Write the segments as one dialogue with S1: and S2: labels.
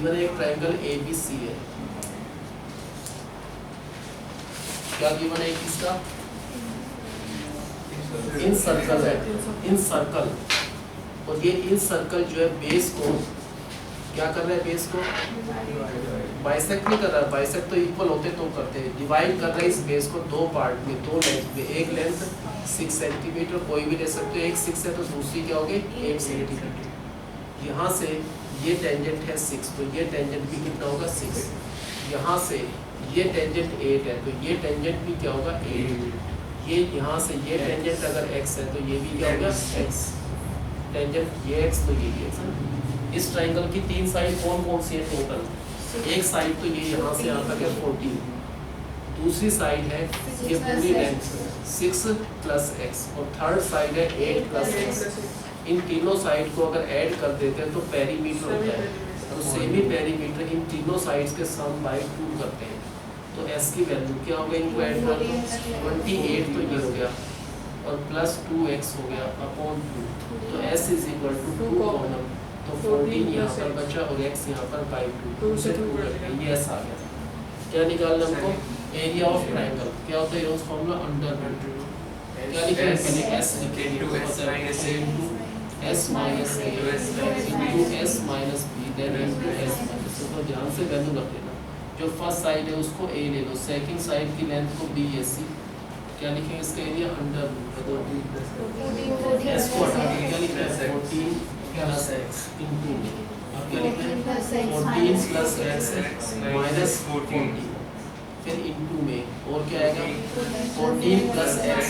S1: Given है एक triangle ABC है, क्या गिवन है इसका, इन सर्कल है, इन सर्कल, और ये इन सर्कल जो है बेस को क्या कर रहा है, बेस को बाइसेक्ट नहीं कर रहा है, बाइसेक्ट तो इक्वल होते तो करते हैं, डिवाइड कर रहे हैं इस बेस को दो पार्ट में, दो लेंथ में, एक लेंथ 6 सेंटीमीटर कोई भी ले सकते हो, एक 6 है तो दूसरी क्या होगी 8 सेंटीमीटर। यहाँ से ये टेंजेंट है 6 तो ये टेंजेंट भी कितना होगा 6, यहाँ से ये टेंजेंट 8 है तो ये टेंजेंट भी क्या होगा 8, ये यहाँ से ये टेंजेंट अगर x है तो ये भी क्या होगा x, टेंजेंट ये x तो ये भी x। इस ट्रायंगल की तीन साइड कौन कौन सी है टोटल, एक साइड तो ये यहाँ से यहाँ तक है 14, दूसरी साइड है ये पूरी लेंथ 6 प्लस x, और थर्ड साइड है 8 प्लस x। इन तीनों साइड को अगर ऐड कर देते हैं तो पेरीमीटर होता है, तो सेमी पेरीमीटर इन तीनों साइड्स के सम बाय 2 करते हैं, तो s की वैल्यू क्या होगा, इनको ऐड कर दो 28 तो ये हो गया, और प्लस 2x हो गया अपॉन 2, तो s is equal to 2 common, तो 14 यहाँ पर बचा और x यहाँ पर बाई 2 से 2 ये s आ गया। क्या निकालना हमको, एरिया ऑफ ट्रायंगल क्या होता है, रोज फार्मूला अंडर रूट, क्या लिखेंगे पहले s लिखेंगे s minus a into s minus b then into s minus, तो ध्यान से वैल्यू रख लेना, जो फर्स्ट साइड है उसको a ले लो, सेकंड साइड की लेंथ को b है c, क्या लिखेंगे इसका एरिया अंडर रूट, s को हटा के क्या लिखना है 14 प्लस x इनटू, अब क्या लिखना है 14 प्लस x माइनस 14, फिर इनटू में और क्या आएगा 14 प्लस x,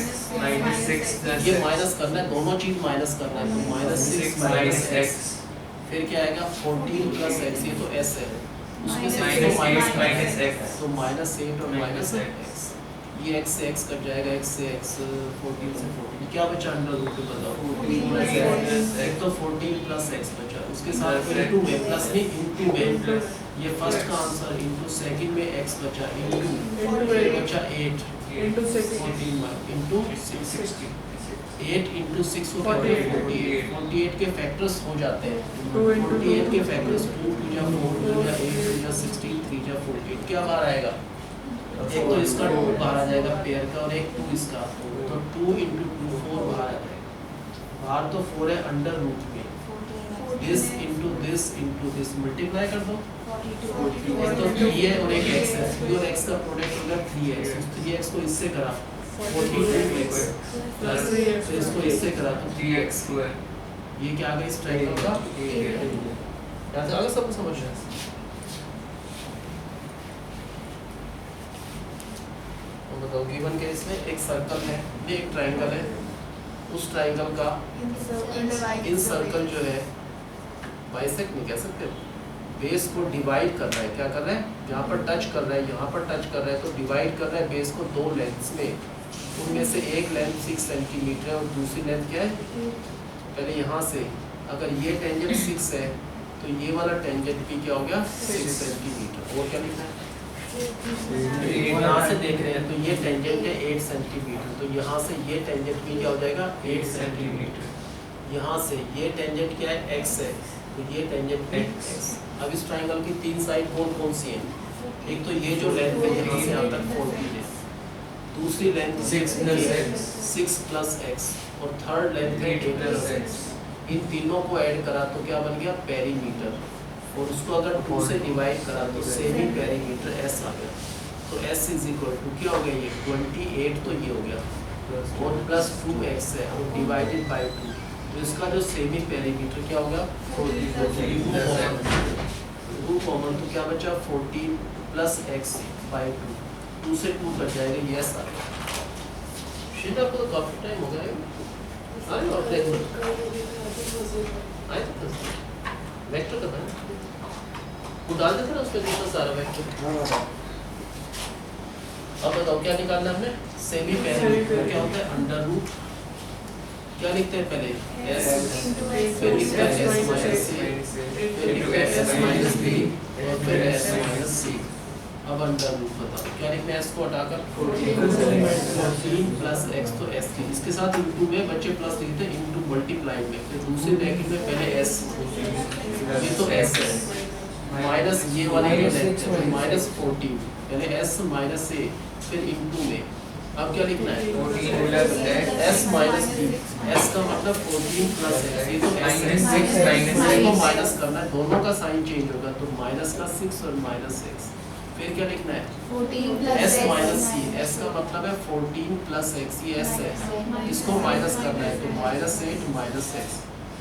S1: ये माइनस करना है, दोनों चीज माइनस करना है, तो माइनस 6 माइनस x, फिर क्या आएगा 14 प्लस x, ये तो s है, उसमें से माइनस x, तो माइनस 8 और माइनस x, ये x से x कट जाएगा, x से x 14 से 14, क्या बचा अंडर रूट पे बताओ 14 प्लस x, तो 14 प्लस x बचा, उसके साथ फिर इनटू में, प्लस नहीं इनटू में, ये फर्स्ट का आंसर इनटू सेकंड में x बचा इनटू बचा 8 इनटू 14 इनटू 16, 8 इंटू 6 को कहते हैं 48, 48 के फैक्टर्स हो जाते हैं, 48 के फैक्टर्स 2 2 या 4 2 या 8 2 या 16 3 या 14, क्या बाहर आएगा, एक तो इसका 2 बाहर आ जाएगा पेयर का और एक 2 इसका, तो 2 इंटू 2 4 बाहर आ जाएगा, बाहर तो 4 है अंडर रूट में, दिस इंटू दिस मल्टीप्लाई कर दो, तो 3 है और एक x है, 3 और x का प्रोडक्ट होगा 3x, 3x को इससे करा 42x प्लस इसको इससे करा तो 3x स्क्वायर, ये क्या आ गया इस ट्रायंगल का एरिया, आगे सब समझ रहे हैं। तो बताओ गिवन केस में एक सर्कल है, ये एक ट्रायंगल है, उस ट्रायंगल का इन सर्कल जो है बाइसेक्ट नहीं कह सकते, बेस को डिवाइड कर रहा है, क्या कर रहा है, यहाँ पर टच कर रहा है, यहाँ पर टच कर रहा है, तो डिवाइड कर रहा है बेस को दो लेंथ्स में, उनमें से एक लेंथ 6 सेंटीमीटर है और दूसरी लेंथ क्या है, पहले यहाँ से अगर ये टेंजेंट 6 है तो ये वाला टेंजेंट भी क्या हो गया 6 सेंटीमीटर, और क्या लिखना है, यहाँ से देख रहे हैं तो ये टेंजेंट है 8 सेंटीमीटर, तो यहाँ से ये टेंजेंट भी क्या हो जाएगा 8 सेंटीमीटर, यहाँ से ये टेंजेंट क्या है x है, तो ये टेंजेंट है x। अब इस ट्रायंगल की तीन साइड कौन कौन सी हैं, एक तो ये जो लेंथ है यहाँ से यहाँ तक 14 है, दूसरी लेंथ 6 प्लस x, और थर्ड लेंथ है 8 प्लस x, इन तीनों को ऐड करा तो क्या बन गया पेरीमीटर, और उसको अगर 2 से डिवाइड करा तो सेमी पेरीमीटर s आ गया, तो s इज इक्वल टू क्या हो गया ये 28, तो ये हो गया और प्लस 2x है और डिवाइडेड बाय 2, तो इसका जो सेमी पेरीमीटर क्या होगा 2 कॉमन, तो क्या बचा 14 प्लस x बाय 2 से 2 कट जाएगा, ये s आ गया। शिट आपको तो काफी टाइम हो गया है, आए और देखो आए तो वेक्टर करना है, वो डाल देते ना उसमें कितना सारा वेक्टर। अब बताओ क्या निकालना हमने, सेमी पेरीमीटर क्या होता है अंडर रूट, क्या लिखते हैं पहले s, फिर लिखते हैं s माइनस c, फिर लिखते हैं s माइनस b और फिर s माइनस c। अब अंडर रूट बताओ क्या लिखते हैं, s को हटाकर 14 प्लस x तो s थी, इसके साथ इनटू में बच्चे प्लस लिखते हैं इनटू मल्टीप्लाई में, फिर दूसरे ब्रैकेट में पहले s, ये तो s है, माइनस ये वाले माइनस 14 यानी s माइनस ए फिर इंटू में अब क्या लिखना है
S2: 14 plus
S1: s minus D s का मतलब 14 प्लस x ये तो s है
S2: -6
S1: इसको माइनस करना है दोनों का साइन चेंज होगा तो माइनस का 6 और माइनस 6 फिर क्या लिखना है
S3: 14
S1: s माइनस c s का मतलब है 14 प्लस x ये s है इसको माइनस करना है तो माइनस 8 माइनस x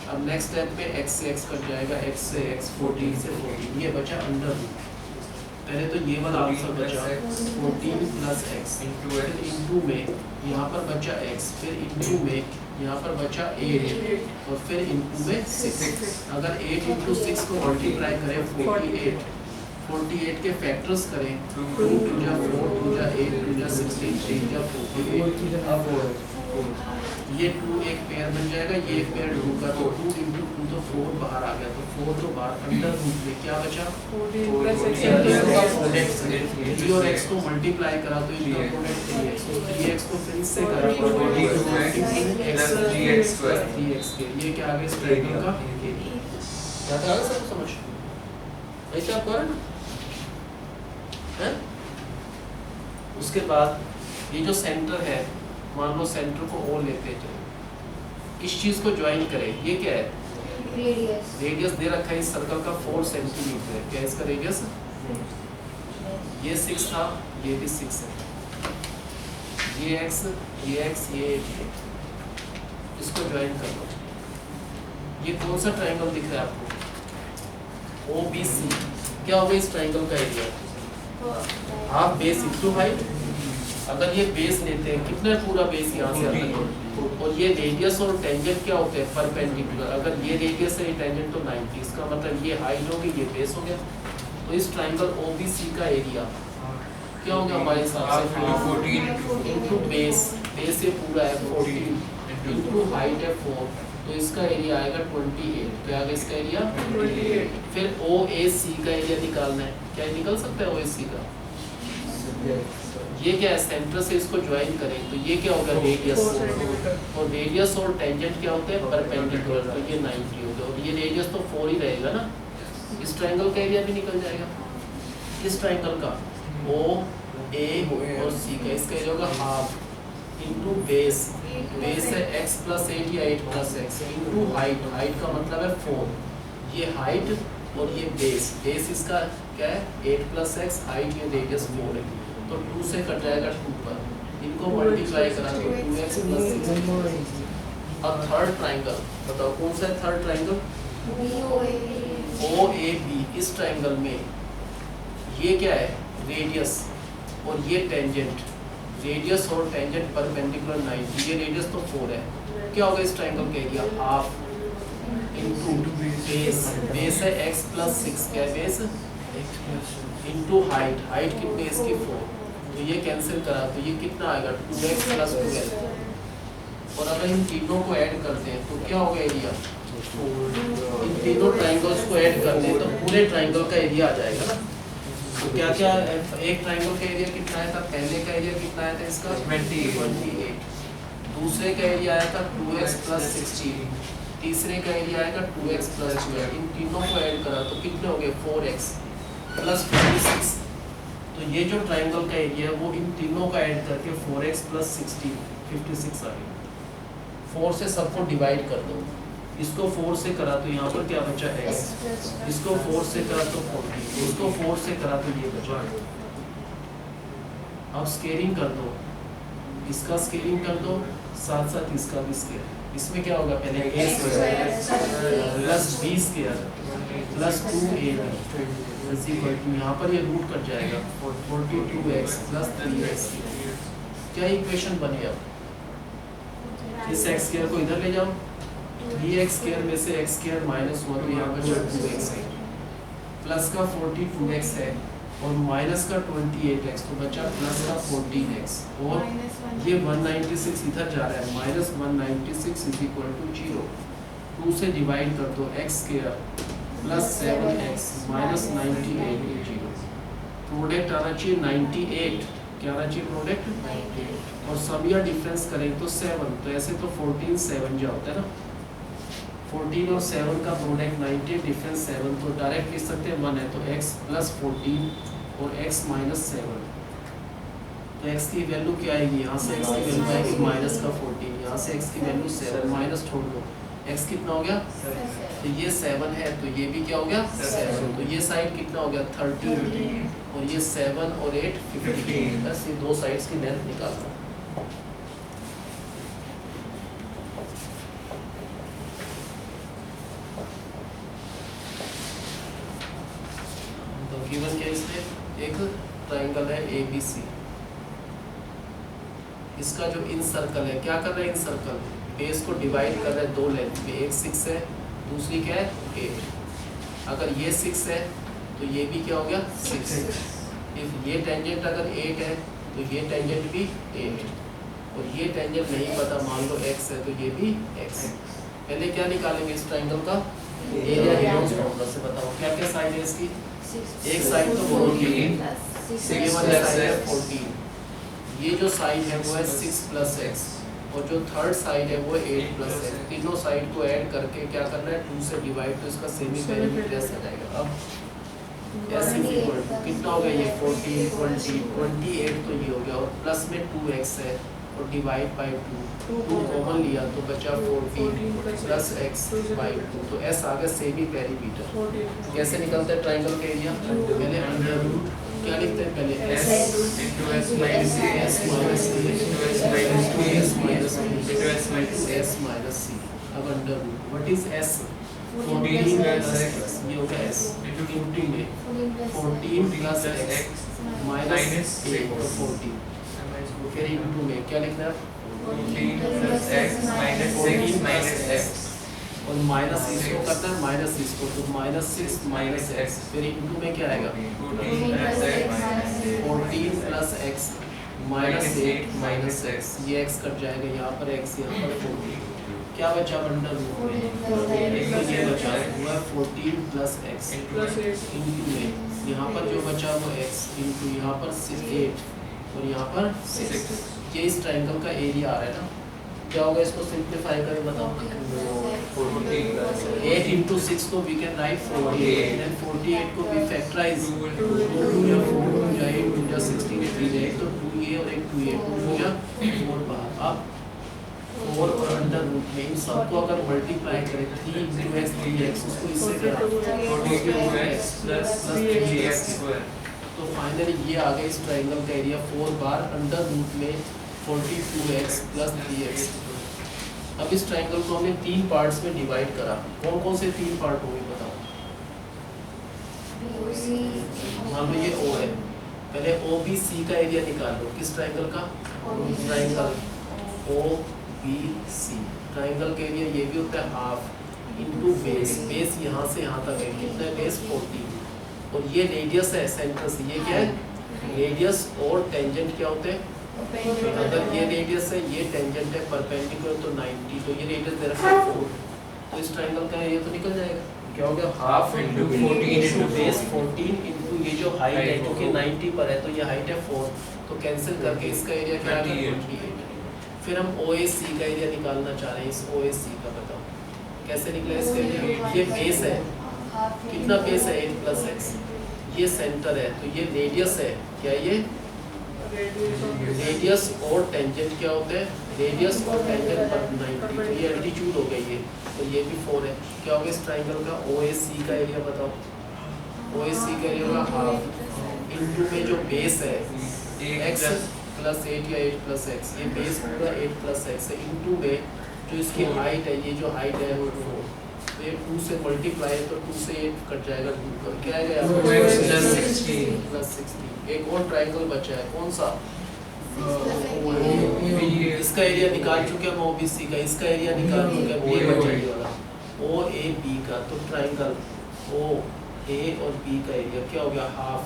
S1: अब नेक्स्ट स्टेप पे x से x कट जाएगा x से x 14 से 14 ये बचा अंडर रूट पहले तो ये वाला आंसर बचा 14 प्लस x फिर इंटू में यहाँ पर बचा x फिर इंटू में यहाँ पर बचा 8 और फिर इंटू में 6 अगर 8 इंटू 6 को मल्टीप्लाई करें 48 के फैक्टर्स करें 2 2 जा 4 2 जा 8 2 जा 16 3 जा 48 ये 2 एक पेयर बन जाएगा ये एक पेयर 2 का तो 2 इंटू 2 तो 4 बाहर आ गया तो 4 तो बाहर अंडर रूट में क्या बचा 3 और x को मल्टीप्लाई करा तो इसका प्रोडक्ट 3x तो 3x को फिर इससे करा 3x के ये क्या आ गया इस ट्रायंगल का क्या था सब समझ ऐसे आप करें ना उसके बाद ये जो सेंटर है मान लो सेंटर को O लेते हैं किस चीज को ज्वाइन करें ये क्या है रेडियस दे रखा है इस सर्कल का 4 सेंटीमीटर है क्या इसका रेडियस ये 6 था ये भी 6 है ये x ये 8 इसको ज्वाइन कर लो ये कौन सा ट्रायंगल दिख रहा है आपको OBC क्या होगा इस ट्रायंगल का area half base into height अगर ये बेस लेते हैं कितना पूरा बेस यहाँ से आता है और ये रेडियस और टेंजेंट क्या होते हैं परपेंडिकुलर अगर ये रेडियस है ये टेंजेंट तो 90 इसका मतलब ये हाइट होगी ये बेस हो गया तो इस ट्रायंगल OBC का एरिया क्या होगा हमारे हिसाब से 14 इंटू बेस ये पूरा है 14 इंटू हाइट है 4 तो इसका एरिया आएगा 28 तो आगे इसका एरिया 28 फिर OAC का एरिया निकालना है क्या निकल सकता है OAC का ये क्या है सेंटर से इसको ज्वाइन करें तो ये क्या होगा रेडियस और रेडियस और टेंजेंट क्या होते हैं परपेंडिकुलर तो ये 90 होगा और ये रेडियस तो 4 ही रहेगा ना इस ट्रायंगल का एरिया भी निकल जाएगा इस ट्रायंगल का OA और C का इसका एरिया होगा हाफ इंटू बेस है x प्लस 8 या 8 प्लस x इंटू हाइट का मतलब है 4 ये हाइट और ये बेस इसका क्या है 8 प्लस x हाइट ये रेडियस 4 है तो 2 से कट जाएगा 2 पर इनको मल्टीप्लाई करा तो 2x प्लस 6 अब थर्ड ट्रायंगल बताओ कौन सा है थर्ड ट्रायंगल OAB इस ट्रायंगल में ये क्या है रेडियस और ये टेंजेंट रेडियस और टेंजेंट परपेंडिकुलर 90 ये रेडियस तो 4 है क्या होगा इस ट्रायंगल का एरिया हाफ इंटू बेस है x प्लस 6 क्या है बेस इंटू हाइट कितनी है इसकी 4 तो ये कैंसिल करा तो ये कितना आएगा 2x प्लस 12 और अगर इन तीनों को ऐड करते हैं तो क्या होगा एरिया इन तीनों ट्रायंगल्स को ऐड करते हैं तो पूरे ट्रायंगल का एरिया आ जाएगा ना तो क्या क्या एक ट्रायंगल का एरिया कितना आया था पहले का एरिया कितना आया था इसका 28 दूसरे का एरिया आया था 2x प्लस 16 तीसरे का एरिया आएगा 2x प्लस 12 इन तीनों को ऐड करा तो कितने हो गए 4x प्लस 26 तो ये जो ट्रायंगल का एरिया है वो इन तीनों का ऐड करके 4x प्लस 16 56 आ गया 4 से सबको डिवाइड कर दो इसको 4 से करा तो यहाँ पर क्या बचा x इसको 4 से करा तो 40 इसको 4 से करा तो ये बचा अब स्केलिंग कर दो इसका स्केलिंग कर दो साथ साथ इसका भी स्केल इसमें क्या होगा पहले a square plus b square plus 2ab यहाँ पर ये रूट कट जाएगा 42x प्लस 3x क्या इक्वेशन बनी अब इस x स्क्वायर को इधर ले जाओ 3x स्क्वायर में से x स्क्वायर माइनस हुआ तो यहाँ पर 2x है प्लस का 42x है और माइनस का 28x तो बचा प्लस का 14x और ये 196 इधर जा रहा है माइनस 196 इज इक्वल टू 0 2 से डिवाइड कर दो x square plus 7x minus 98 0 product आना चाहिए 98 क्या आना चाहिए प्रोडक्ट और सब या डिफरेंस करें तो 7 तो ऐसे तो 14 7 जो होता है ना 14 और 7 का प्रोडक्ट 90, डिफरेंस 7, तो डायरेक्ट लिख सकते हैं 1 है, तो x प्लस 14 और x माइनस 7, तो x की वैल्यू क्या आएगी, यहाँ से x की वैल्यू आएगी माइनस का 14, यहाँ से x की वैल्यू 7, माइनस छोड़ दो, x कितना हो गया, तो ये 7 है, तो ये भी क्या हो गया 7, तो ये साइड कितना हो गया 13, और ये 7 और 8 15, बस ये दो साइड्स की लेंथ निकालना। तो गिवन क्या इसमें, एक ट्रायंगल है ABC, इसका जो इन सर्कल है, क्या कर रहा है इन सर्कल, बेस को डिवाइड कर रहा है दो लेंथ में, एक 6 है, दूसरी क्या है 8। अगर ये 6 है तो ये भी क्या हो गया 6, इफ ये टेंजेंट अगर 8 है तो ये टेंजेंट भी 8, और ये टेंजेंट नहीं पता, मान लो x है तो ये भी x। पहले क्या निकालेंगे इस ट्रायंगल का एरिया, हेलोन्स फॉर्मूला से बताओ क्या क्या साइड है इसकी, एक साइड तो 14, ये वाली साइड है 14, ये जो साइड है वो है 6 प्लस x, और जो थर्ड साइड है वो 8 प्लस x, तीनों साइड को ऐड करके क्या करना है 2 से डिवाइड, तो इसका सेमी पेरीमीटर आ जाएगा। अब s इक्वल टू कितना हो गया, ये 14 20 28, तो ये हो गया, और प्लस में 2x है और डिवाइड बाय 2 कॉमन लिया तो बचा 14 प्लस x बाय 2, तो s आ गया सेमी पेरीमीटर। कैसे निकलता है ट्रायंगल का एरिया, पहले अंडर रूट क्या लिखते हैं, पहले s into s minus c, s minus c into s minus 2, s minus c into s minus s minus c। अब under root what is s, 14 plus x, ये हो गया s into में 14 plus x minus 8 और 14, फिर into में क्या लिखना है
S2: 14 plus x minus 6 minus x,
S1: और माइनस इसको करता है माइनस इसको, तो माइनस 6 माइनस x, फिर इनटू में क्या आएगा 14 plus x minus 8 minus x, ये x कट जाएगा, यहाँ पर x यहाँ पर 14, क्या बचा अंडर रूट में, ये बचा हुआ 14 प्लस x इनटू में यहाँ पर जो बचा वो x इनटू यहाँ पर 8 और यहाँ पर 6, ये इस ट्रायंगल का एरिया आ रहा है ना। क्या होगा इसको सिंप्लीफाई करें बताओ, 8 into 6 को वी कैन राइट 48, देन 48 को भी फैक्टराइज 2 या 4 या 8 या 16 3 है, तो 2 ये और एक 2 ये 2 या 4 बाहर। अब 4 और अंडर रूट में इन सबको अगर मल्टीप्लाई करें 3 into x 3x, उसको इससे करें 42x प्लस 3x स्क्वायर, तो फाइनली ये आ गया इस ट्रायंगल का एरिया 4 बार अंडर रूट में 42x प्लस 3x। अब इस ट्रायंगल को हमने 3 पार्ट्स में डिवाइड करा, कौन कौन से 3 पार्ट होंगे बताओ, मान लो ये O है, पहले OBC का एरिया निकाल लो, किस ट्रायंगल का, ट्रायंगल OBC, ट्रायंगल का एरिया ये भी होता है हाफ इनटू बेस, बेस यहाँ से यहाँ तक है, कितना है बेस 40, और ये रेडियस है सेंटर से, ये क्या है रेडियस, और टेंजेंट क्या होते हैं, अगर ये रेडियस है ये टेंजेंट है परपेंडिकुलर तो 90, तो ये रेडियस दे रखा है 4, तो इस ट्रायंगल का एरिया तो निकल जाएगा, क्या हो गया half into 14 into base 14 into ये जो हाइट है क्योंकि 90 पर है तो ये हाइट है 4, तो कैंसिल करके इसका एरिया क्या आ गया 28। फिर हम OAC का एरिया निकालना चाह रहे हैं, इस OAC का बताओ कैसे निकला इसका एरिया, ये बेस है, कितना बेस है 8 प्लस x, ये सेंटर है, तो ये रेडियस है, क्या ये रेडियस और टेंजेंट क्या होते हैं, रेडियस और टेंजेंट पर 90, तो ये एल्टीट्यूड हो गई है, तो ये भी 4 है, क्या होगा इस ट्रायंगल का OAC का एरिया बताओ, OAC का एरिया होगा हाफ इनटू में जो बेस है x प्लस 8 या 8 प्लस x, ये बेस पूरा 8 प्लस x है, इनटू में जो इसकी हाइट है, ये जो हाइट है वो 4, तो ये 2 से मल्टीप्लाई है तो 2 से 8 कट जाएगा, 2 का क्या आएगा प्लस 16। एक और ट्रायंगल बचा है कौन सा, इसका एरिया निकाल चुके हम OBC का, इसका एरिया निकाल चुके हैं ये बचा ये वाला OAB का, तो ट्रायंगल OA और B का एरिया क्या हो गया हाफ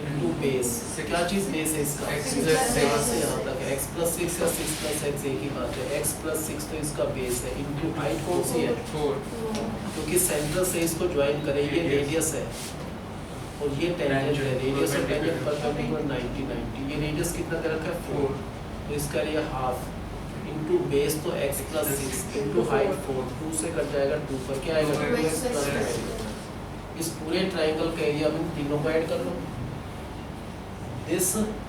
S1: इनटू बेस, क्या चीज बेस है इसका, यहाँ से यहाँ तक है, x प्लस 6 या 6 प्लस x एक ही बात है, x प्लस 6 तो इसका बेस है इनटू हाइट कौन सी है 4, क्योंकि सेंटर से इसको ज्वाइन करें, ये रेडियस है और ये टेंजेंट है, रेडियस और टेंजेंट परपेंडिकुलर 90 90, ये रेडियस कितना दे रखा है 4, तो इसका एरिया हाफ इंटू बेस तो x प्लस 6 इंटू हाइट 4, 2 से कट जाएगा 2 पर क्या आएगा 2x प्लस 2। इस पूरे ट्राइंगल का एरिया में तीनों को ऐड कर लो।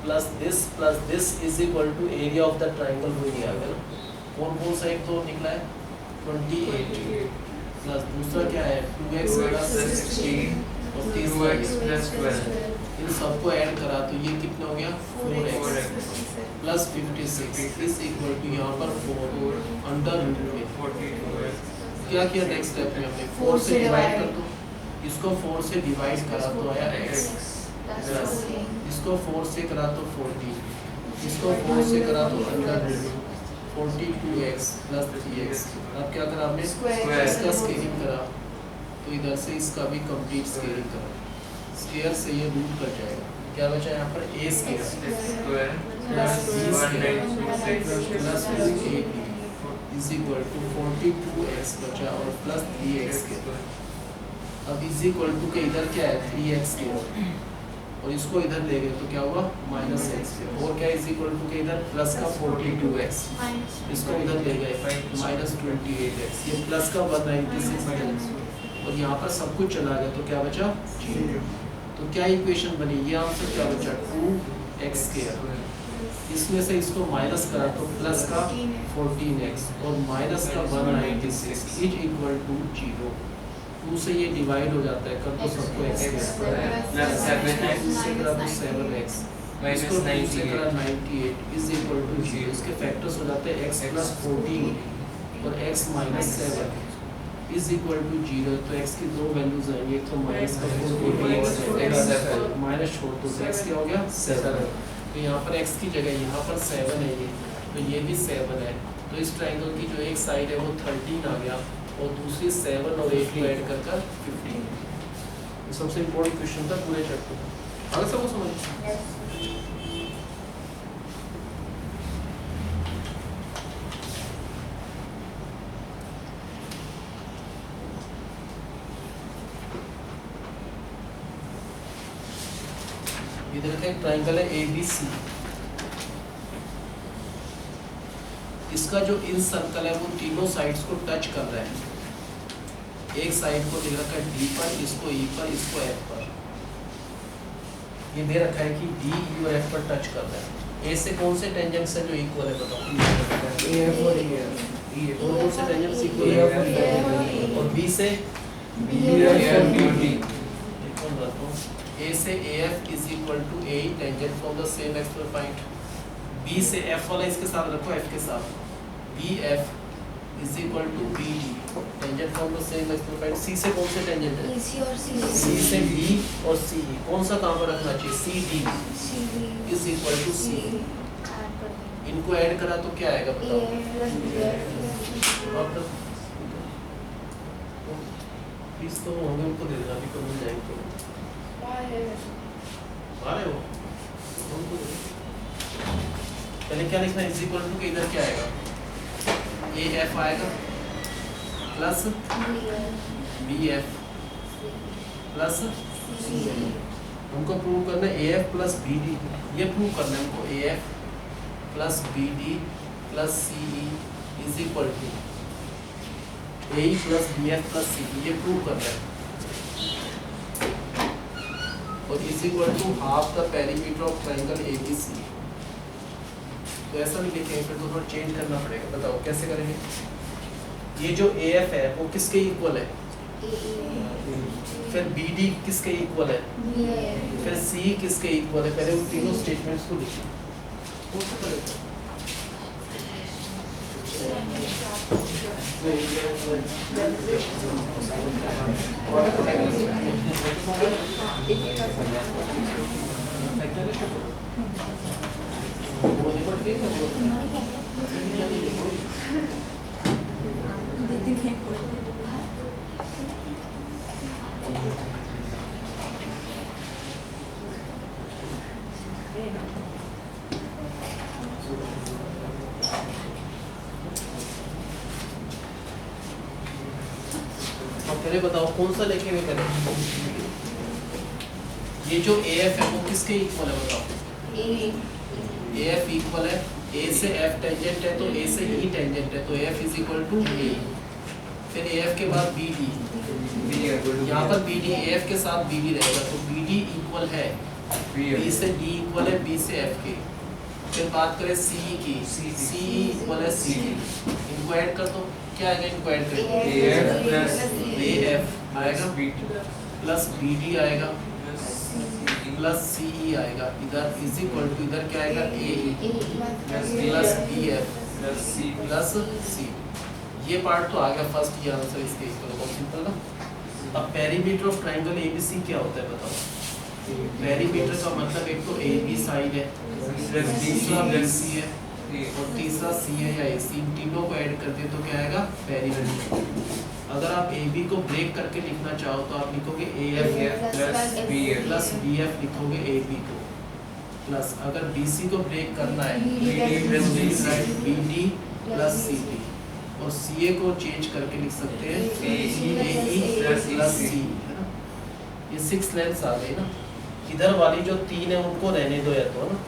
S1: Plus this is equal to area of the triangle वो दिया गया ना। कौन सा एक तो निकला है 28 प्लस दूसरा क्या है 2x प्लस 16 और तीसरा
S2: 2x plus 12
S1: इन सबको ऐड करा तो ये कितना हो गया 4x plus 56 is equal to यहाँ पर 4 अंडर रूट में
S2: 42x
S1: क्या किया नेक्स्ट स्टेप में हमने 4 से डिवाइड कर दो। इसको 4 से डिवाइड करा तो आया x प्लस इसको 4 से करा तो 40 इसको 4 से करा तो under root 42x plus 3x। अब क्या करा हमने इसका स्केलिंग करा तो इधर से इसका भी कंप्लीट स्केलिंग करा। स्क्वायर से ये रूट कट जाएगा, क्या बचा यहाँ पर a square
S2: square
S1: plus b square
S2: 196
S1: plus 8b is equal to 42x बचा और प्लस 3x स्क्वायर। अब इज इक्वल टू के इधर क्या है 3x स्क्वायर और इसको इधर ले गए तो क्या हुआ माइनस x स्क्वायर और क्या इज इक्वल टू के इधर प्लस का 42x इसको इधर ले गए माइनस 28x ये प्लस का 196 और यहाँ पर सब कुछ चला गया तो क्या बचा 0। तो क्या इक्वेशन बनी ये आंसर क्या बचा 2x स्क्वायर। इसमें से इसको माइनस करा तो प्लस का 14x और माइनस का 196 इज इक्वल टू 0। 2 से ये डिवाइड हो जाता है कर तो सबको x स्क्वायर
S2: plus 7x
S1: से करा तो 7x
S2: minus
S1: इसको 2 से
S2: 98
S1: करा 98 इज इक्वल टू 0। इसके फैक्टर्स हो जाते हैं x प्लस 14 और x minus 7 is equal to 0। तो x की दो वैल्यूज आएंगी एक तो माइनस का 14 माइनस छोड़ दो तो x क्या हो गया 7। तो यहाँ पर x की जगह यहाँ पर 7 है ये तो ये भी 7 है। तो इस ट्राइंगल की जो एक साइड है वो 13 आ गया और दूसरी 7 और 8 को ऐड कर 15। ये सबसे इम्पोर्टेंट क्वेश्चन था पूरे चैप्टर में। आगे सबको समझ इधर का एक ट्राइंगल है ABC। इसका जो इन सर्कल है वो तीनों साइड्स को टच कर रहा है। एक साइड को दे रखा है D पर, इसको E पर, इसको F पर। ये दे रखा है कि D, E और F पर टच कर रहा है। A से कौन से टेंजेंट्स है जो इक्वल है बताओ।
S3: AF और EF
S1: कौन से टेंजेंट्स इक्वल है और B से A से AF is equal to AE tangent from the same x पर point। B से F वाला इसके साथ रखो F के साथ BF is equal to BD tangent from the same x पर point। C से कौन से टेंजेंट है C से D और CE कौन सा काम पर रखना चाहिए CD is equal to CE। इनको ऐड करा तो क्या आएगा बताओ। अब फीस तो होंगे उनको दे देना अभी तो मिल जाएंगे आ रहे हो उनको दे दो। पहले क्या लिखना इज इक्वल टू के इधर क्या आएगा AF आएगा प्लस BF प्लस हमको प्रूव करना है AF प्लस BD। ये प्रूव करना है हमको AF plus BD plus CE is equal to AE plus BF plus CE। ये प्रूव करना है और is equal to half the perimeter of triangle ABC। तो ऐसा नहीं लिखेंगे फिर तो थोड़ा चेंज करना पड़ेगा। बताओ कैसे करेंगे। ये जो AF है वो किसके इक्वल है फिर BD किसके इक्वल है फिर CE किसके इक्वल है। पहले उन तीनों स्टेटमेंट्स को लिखिए। कौन सा करेगा पहले बताओ कौन सा लेके हुए करें। ये जो AF है वो किसके इक्वल है बताओ। AF इक्वल है ए से एफ टेंजेंट है तो ए से ई टेंजेंट है तो एफ इज इक्वल टू ए। फिर एफ के बाद बी डी, यहाँ पर बी डी एफ के साथ बी डी रहेगा तो बी डी इक्वल है बी से डी इक्वल है बी से एफ के। फिर बात करें सी की, सी इक्वल है सी डी, इनको ऐड कर दो, क्या आएगा इनको ऐड करेंगे ए एफ आएगा प्लस बी डी आएगा प्लस सी ई आएगा, इधर इज इक्वल टू इधर क्या आएगा A E plus B F plus C. ये पार्ट तो आ गया फर्स्ट, ये आंसर इसके इक्वल, बहुत सिंपल ना। अब पेरीमीटर ऑफ ट्रायंगल एबीसी क्या होता है बताओ। पेरीमीटर का मतलब एक तो ए बी साइड है, दूसरा बी सी है और तीसरा सी है या ए सी, इन तीनों को ऐड कर दे तो क्या आएगा पेरीमीटर। अगर आप ए बी को ब्रेक करके लिखना चाहो तो आप लिखोगे A F plus B F लिखोगे ए बी को, प्लस अगर बी सी को ब्रेक करना है B D plus C D, और सी ए को चेंज करके लिख सकते हैं सी ए ई प्लस सी, है ना। ये 6 लेंथ्स आ गई ना। इधर वाली जो 3 है उनको रहने दो या तो, ना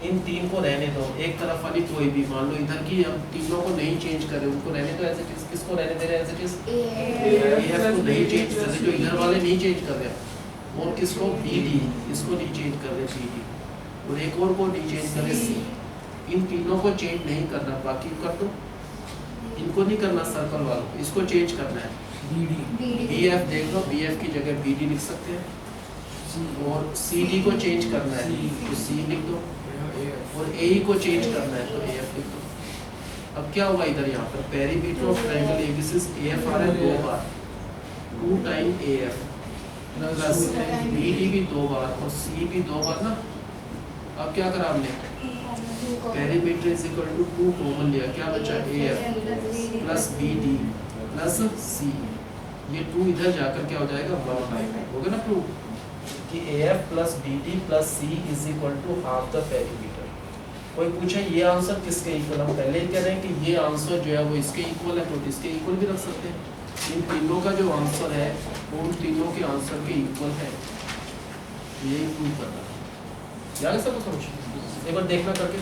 S1: इन 3 को रहने दो, एक तरफ वाली कोई भी मान लो इधर की, हम तीनों को नहीं चेंज करें, उनको रहने दो एज इट इज। किसको रहने दे रहे हैं as it is, A F को नहीं चेंज कर रहे, जो इधर वाले नहीं चेंज कर रहे, और किसको बी डी, इसको नहीं चेंज कर रहे सी डी, और एक और को नहीं चेंज कर रहे सी। इन तीनों को चेंज नहीं करना, बाकी कर दो, इनको नहीं करना सर्कल वालों, इसको चेंज करना है बी एफ, देख लो बी एफ की जगह बी डी लिख सकते हैं, और सी डी को चेंज करना है तो सी लिख दो, और ए को चेंज करना है तो ए एफ लिख दो। अब क्या हुआ इधर, यहाँ पर perimeter of triangle ABC A F आ रहा है 2 बार, 2 time A F plus B D भी 2 बार और सी भी 2 बार ना। अब क्या करा हमने, perimeter is equal to 2 common लिया, क्या बचा A F plus B D plus C, ये 2 इधर जाकर क्या हो जाएगा 1/, हो गया ना प्रूव कि A F plus B D plus C is equal to half the perimeter. कोई पूछे ये आंसर किसके इक्वल, हम पहले ही कह रहे हैं कि ये आंसर जो है वो इसके इक्वल है, तो इसके इक्वल भी रख सकते हैं। इन तीनों का जो आंसर है वो उन तीनों के आंसर के इक्वल है, ये प्रूव करना है। याद है सबको समझ, एक बार देखना करके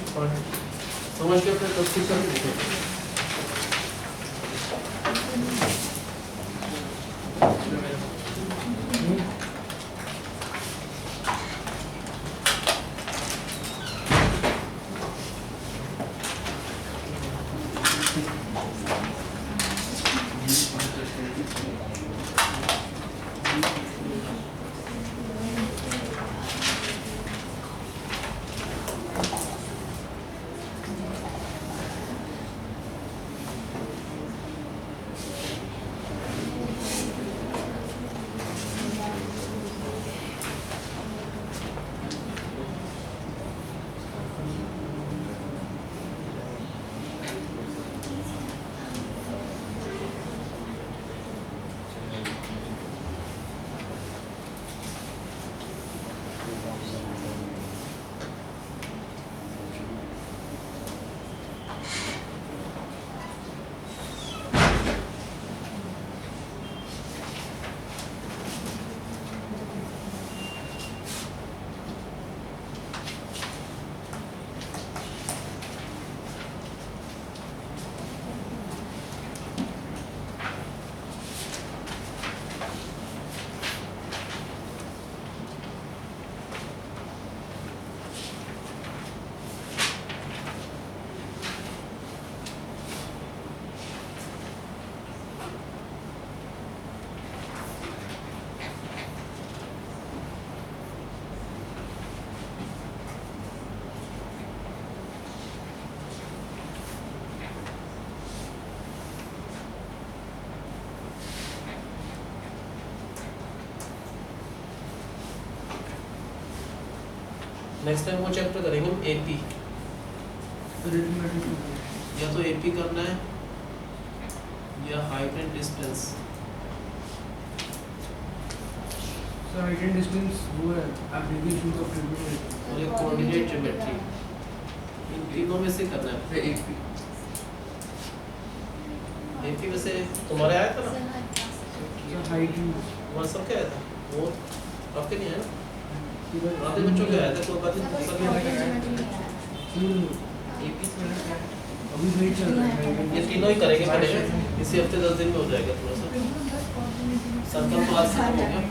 S1: समझ के अपने तस्वीर करके देखो। नेक्स्ट टाइम वो चैप्टर करेंगे हम एपी, या तो एपी करना है या height and distance.
S3: Sir height and distance वो है एप्लीकेशन ऑफ ट्रिब्यूनल
S1: और एक कोऑर्डिनेट ज्योमेट्री, इन तीनों में से करना है।
S3: एपी
S1: एपी वैसे तुम्हारे आया था ना,
S3: सर हाइट
S1: तुम्हारा सब क्या आया था, वो आपके नहीं आया ना, आपके बच्चों के आया था, कोई बात नहीं सब में आया था।
S2: एपी थोड़ा क्या
S3: अभी वही चल रहा है।
S1: ये तीनों ही करेंगे पहले, इसी हफ्ते 10 दिन में हो जाएगा थोड़ा सा। सर्कल तो आज खत्म हो गया।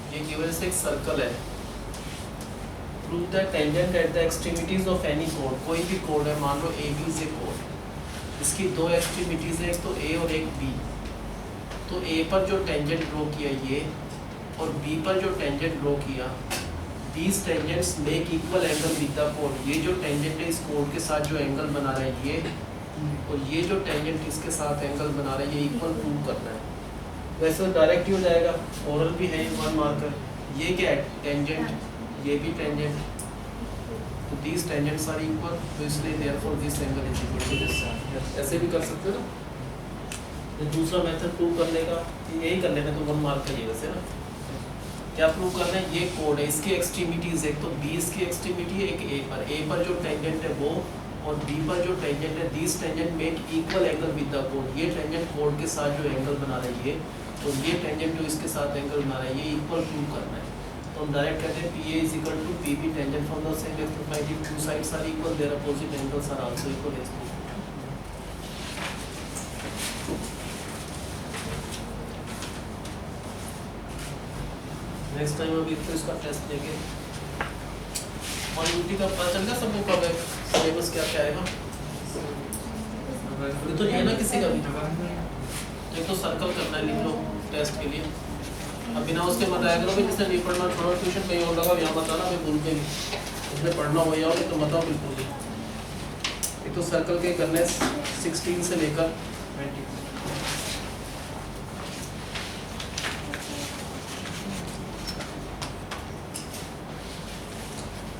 S1: ये गिवन से एक सर्कल है। Prove the tangent at the extremities of any code, कोई भी कोड है, मान लो ए बी से कोड, इसकी दो एक्सट्रीमिटीज है, एक तो ए और एक बी। तो ए पर जो टेंजेंट ड्रॉ किया ये, और बी पर जो टेंजेंट ड्रॉ किया, these tangents make equal angle with the code. ये जो टेंजेंट है इस कोड के साथ जो एंगल बना रहा है ये, और ये जो टेंजेंट इसके साथ एंगल बना रहा है, ये इक्वल प्रूव करना है। वैसे तो डायरेक्ट ही हो जाएगा, ओरल भी है 1 मार्कर। ये क्या है, टेंजेंट, ये भी टेंजेंट, तो दीज टेंजेंट्स आर इक्वल, तो इसलिए therefore this angle is equal to this. ऐसे भी कर सकते हो ना। ये दूसरा मेथड प्रूव करने का, यही कर लेना, तो 1 मार्क का ये वैसे ना। क्या प्रूव करना है, ये कोड है, इसकी एक्सट्रीमिटीज, एक तो बी इसकी एक्सट्रीमिटी है, एक ए पर जो टेंजेंट है वो, और बी पर जो टेंजेंट है, these tangent make equal angle with the code. ये टेंजेंट कोड के साथ जो एंगल बना रही है, तो ये टेंजेंट जो इसके साथ एंगल बना रहा है, ये इक्वल प्रूव करना है। तो हम डायरेक्ट कहते हैं P A is equal to P B, tangent from the same extremity, two sides are equal, their opposite angles are also equal. Next time अभी तो इसका टेस्ट देंगे। और यूटी का पता चल गया सबको कब है, सिलेबस क्या क्या आएगा। ये तो नहीं है ना किसी का भी। एक तो सर्कल करना है, लिख लो टेस्ट के लिए। अब बिना उसके मत आया करो भाई, जिसने नहीं पढ़ना छोड़ो, ट्यूशन कहीं और लगा, यहाँ बताना भाई भूल के भी उसने पढ़ना हो या तो बताओ बिल्कुल भी। एक तो सर्कल के करने 16 से लेकर 20।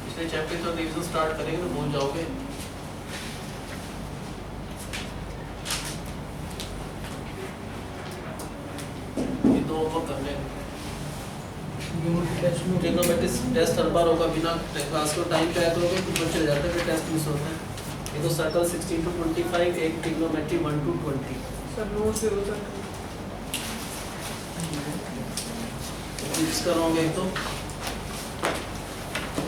S1: पिछले चैप्टर तो रिवीजन स्टार्ट करेंगे तो भूल जाओगे। ये दो होमवर्क करने हैं। ट्रिग्नोमेट्री टेस्ट हर बार होगा, बिना क्लास को टाइम पे आया करोगे कुछ बच्चे जाते हैं, फिर टेस्ट मिस होता है। ये तो सर्कल 16 to 25, एक ट्रिग्नोमेट्री 1 to 20।
S3: सर नोट से होता है
S1: फिक्स करोगे एक तो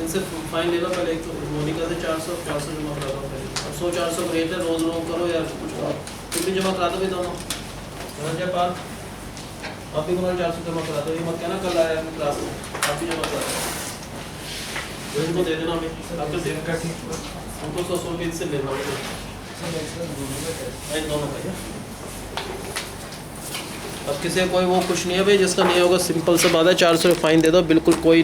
S1: इनसे फाइन ले लो पहले, एक तो मोनिका से 400 जमा करा दो पहले। अब 100-400 रेट है, रोज रोज करो यार, कुछ करो फिर भी जमा करा दो भी दोनों। समझ जाए बात, आप भी तुम्हारे 400 जमा करा दो, ये मत कहना कल आया अपनी क्लास में, आप भी जमा करा दो। इनको दे देना अभी, आपके दिन का ठीक है, उनको 100 रुपये से लेना है दोनों का। अब किसी कोई वो कुछ नहीं है भाई, जिसका नहीं होगा सिंपल सा बात है, 400 फाइन दे दो, बिल्कुल कोई